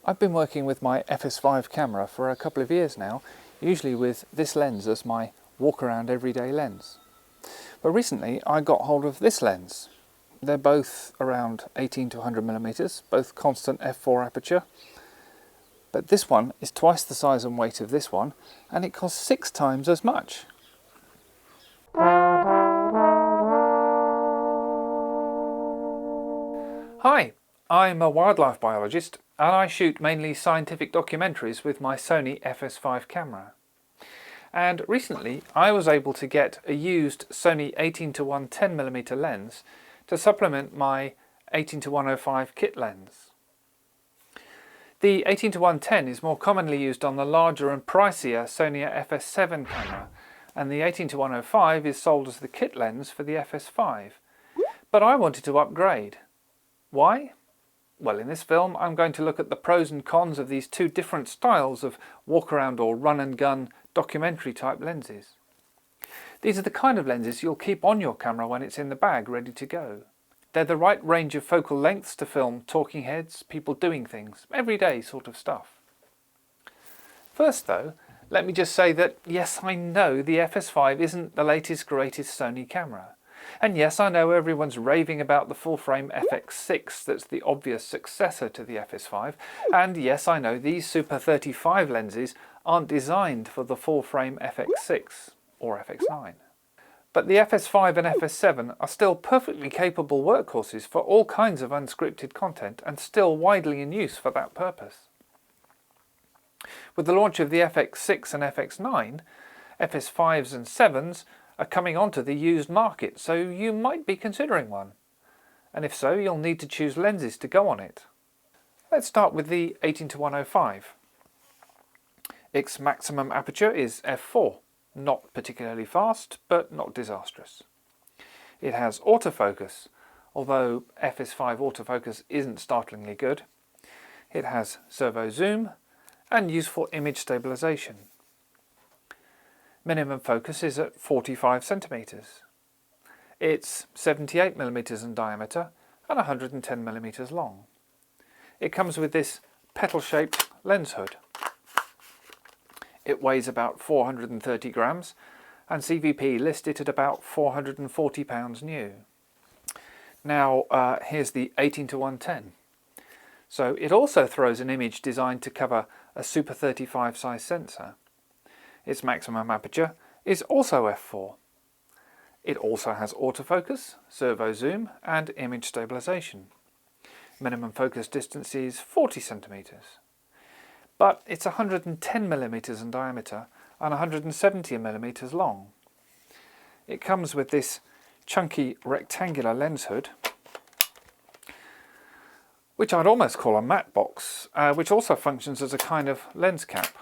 I've been working with my FS5 camera for a couple of years now, usually with this lens as my walk-around everyday lens. But recently I got hold of this lens. They're both around 18 to 100mm, both constant f4 aperture. But this one is twice the size and weight of this one, and it costs 6 times as much. Hi, I'm a wildlife biologist and I shoot mainly scientific documentaries with my Sony FS5 camera. And recently I was able to get a used Sony 18 to 1 10mm lens to supplement my 18 to 105 kit lens. The 18 to 110 is more commonly used on the larger and pricier Sony FS7 camera, and the 18 to 105 is sold as the kit lens for the FS5. But I wanted to upgrade. Why? Well, in this film I'm going to look at the pros and cons of these two different styles of walk-around or run-and-gun documentary type lenses. These are the kind of lenses you'll keep on your camera when it's in the bag ready to go. They're the right range of focal lengths to film talking heads, people doing things, everyday sort of stuff. First though, let me just say that yes, I know the FS5 isn't the latest greatest Sony camera. And yes, I know everyone's raving about the full-frame FX6 that's the obvious successor to the FS5, and yes, I know these Super 35 lenses aren't designed for the full-frame FX6 or FX9. But the FS5 and FS7 are still perfectly capable workhorses for all kinds of unscripted content and still widely in use for that purpose. With the launch of the FX6 and FX9, FS5s and 7s are coming onto the used market, so you might be considering one. And if so, you'll need to choose lenses to go on it. Let's start with the 18 to 105. Its maximum aperture is f4, not particularly fast, but not disastrous. It has autofocus, although FS5 autofocus isn't startlingly good. It has servo zoom and useful image stabilization. Minimum focus is at 45 centimeters. It's 78mm in diameter and 110mm long. It comes with this petal-shaped lens hood. It weighs about 430 grams and CVP list it at about 440 pounds new. Now here's the 18 to 110. So it also throws an image designed to cover a Super 35 size sensor. Its maximum aperture is also f4. It also has autofocus, servo zoom and image stabilization. Minimum focus distance is 40 centimeters. But it's 110mm in diameter and 170mm long. It comes with this chunky rectangular lens hood, which I'd almost call a matte box, which also functions as a kind of lens cap,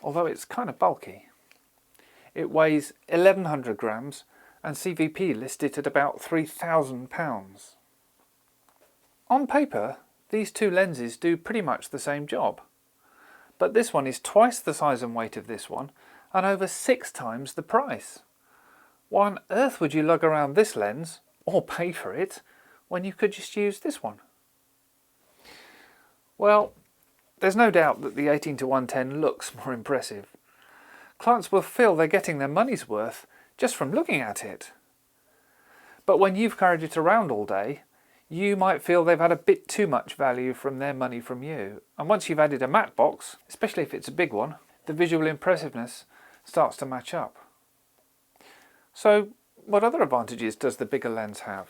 although it's kind of bulky. It weighs 1100 grams and CVP listed at about 3,000 pounds. On paper, these two lenses do pretty much the same job, but this one is twice the size and weight of this one and over 6 times the price. Why on earth would you lug around this lens, or pay for it, when you could just use this one? Well, there's no doubt that the 18 to 110 looks more impressive. Clients will feel they're getting their money's worth just from looking at it. But when you've carried it around all day, you might feel they've had a bit too much value from their money from you. And once you've added a matte box, especially if it's a big one, the visual impressiveness starts to match up. So what other advantages does the bigger lens have?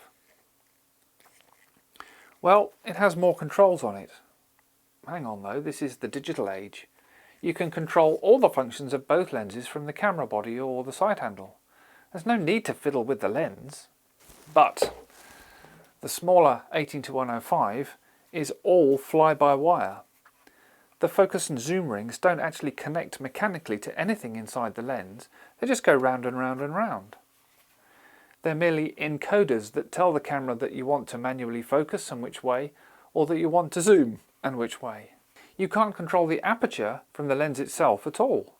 Well, it has more controls on it. Hang on though, this is the digital age. You can control all the functions of both lenses from the camera body or the sight handle. There's no need to fiddle with the lens. But the smaller 18 to 105 is all fly-by-wire. The focus and zoom rings don't actually connect mechanically to anything inside the lens, they just go round and round and round. They're merely encoders that tell the camera that you want to manually focus and which way, or that you want to zoom and which way. You can't control the aperture from the lens itself at all.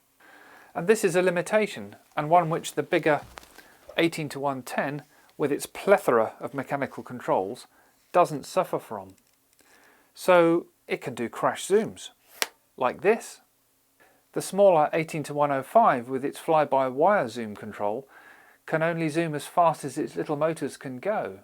And this is a limitation, and one which the bigger 18 to 110, with its plethora of mechanical controls, doesn't suffer from. So it can do crash zooms, like this. The smaller 18-105 with its fly-by-wire zoom control can only zoom as fast as its little motors can go.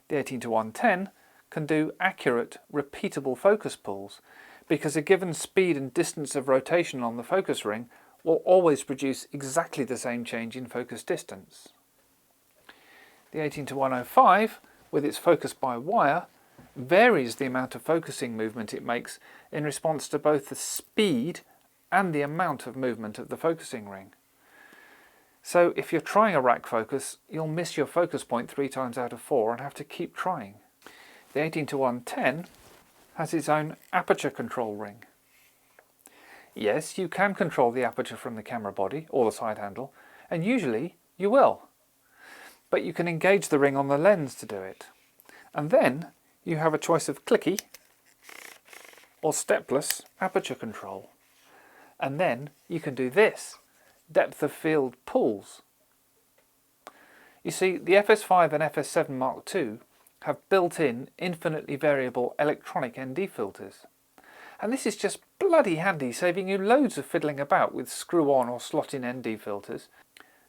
The 18-110 can do accurate, repeatable focus pulls because a given speed and distance of rotation on the focus ring will always produce exactly the same change in focus distance. The 18-105, with its focus by wire, varies the amount of focusing movement it makes in response to both the speed and the amount of movement of the focusing ring. So if you're trying a rack focus, you'll miss your focus point 3 times out of 4 and have to keep trying. The 18-110 has its own aperture control ring. Yes, you can control the aperture from the camera body or the side handle, and usually you will. But you can engage the ring on the lens to do it. And then you have a choice of clicky or stepless aperture control. And then you can do this, depth of field pulls. You see, the FS5 and FS7 Mark II have built-in infinitely variable electronic ND filters. And this is just bloody handy, saving you loads of fiddling about with screw-on or slot-in ND filters.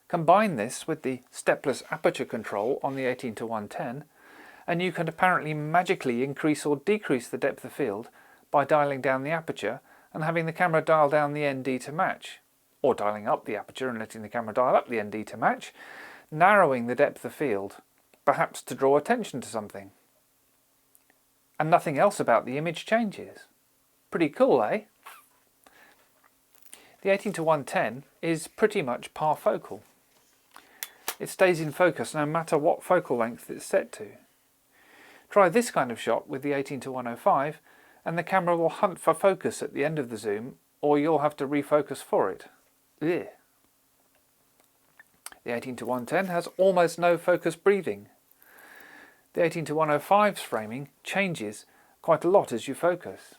Combine this with the stepless aperture control on the 18-110 and you can apparently magically increase or decrease the depth of field by dialing down the aperture and having the camera dial down the ND to match, or dialing up the aperture and letting the camera dial up the ND to match, narrowing the depth of field, perhaps to draw attention to something. And nothing else about the image changes. Pretty cool, eh? The 18-110 is pretty much parfocal. It stays in focus no matter what focal length it's set to. Try this kind of shot with the 18-105 and the camera will hunt for focus at the end of the zoom, or you'll have to refocus for it. Ugh. The 18-110 has almost no focus breathing. The 18-105's framing changes quite a lot as you focus.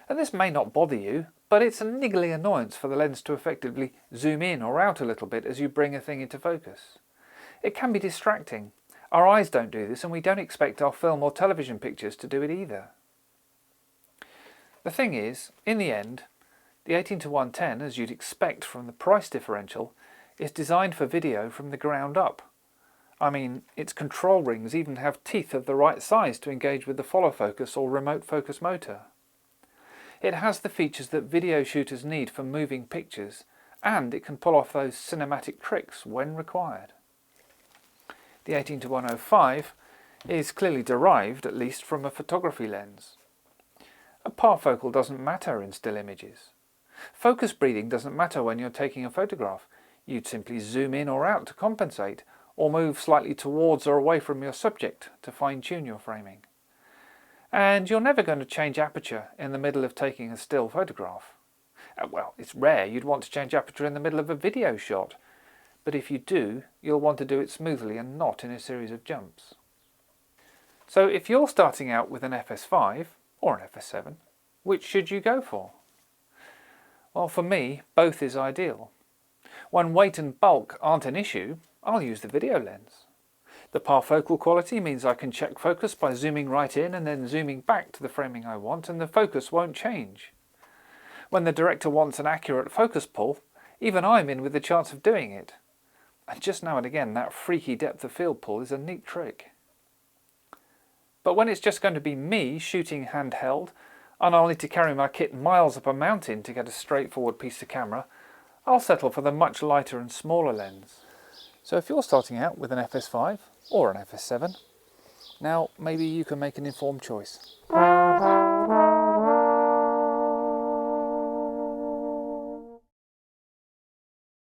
And this may not bother you, but it's a niggly annoyance for the lens to effectively zoom in or out a little bit as you bring a thing into focus. It can be distracting. Our eyes don't do this, and we don't expect our film or television pictures to do it either. The thing is, in the end, the 18-110, as you'd expect from the price differential, is designed for video from the ground up. I mean, its control rings even have teeth of the right size to engage with the follow focus or remote focus motor. It has the features that video shooters need for moving pictures, and it can pull off those cinematic tricks when required. The 18-105 is clearly derived, at least, from a photography lens. A parfocal doesn't matter in still images. Focus breathing doesn't matter when you're taking a photograph. You'd simply zoom in or out to compensate, or move slightly towards or away from your subject to fine-tune your framing. And you're never going to change aperture in the middle of taking a still photograph. Well, it's rare you'd want to change aperture in the middle of a video shot, but if you do, you'll want to do it smoothly and not in a series of jumps. So if you're starting out with an FS5 or an FS7, which should you go for? Well, for me, both is ideal. When weight and bulk aren't an issue, I'll use the video lens. The parfocal quality means I can check focus by zooming right in and then zooming back to the framing I want, and the focus won't change. When the director wants an accurate focus pull, even I'm in with the chance of doing it. And just now and again, that freaky depth of field pull is a neat trick. But when it's just going to be me shooting handheld, and I'll need to carry my kit miles up a mountain to get a straightforward piece of camera, I'll settle for the much lighter and smaller lens. So if you're starting out with an FS5 or an FS7, now maybe you can make an informed choice.